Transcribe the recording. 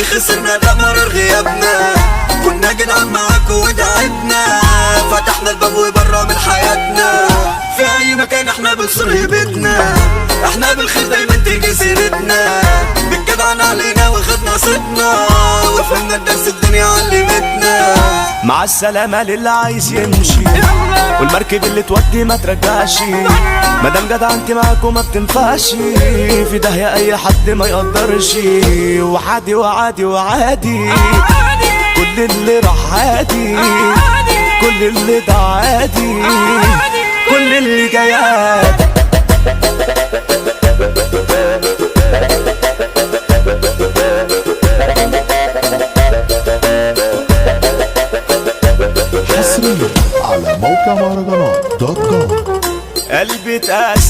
اللي خسرنا ده مرر غيابنا، كنا جدعان معاكوا ودعبنا، فتحنا الباب وبرا من حياتنا، في اي مكان احنا بنصر هيبتنا، احنا بالخير دايما تيجي سيرتنا، بالجدعان علينا واخدنا صيتنا، وفهمنا الدرس الدنيا علمتنا. مع السلامة للي عايز يمشي، والمركب اللي تودي ما ترجعش، مادام جدعنتي معاكوا ما بتنفعش، في داهية اي حد ما يقدرش، وعادي وعادي وعادي كل اللي راح عادي، كل اللي ده عادي، كل اللي جاي عادي. حصريا على موقع مهرجانات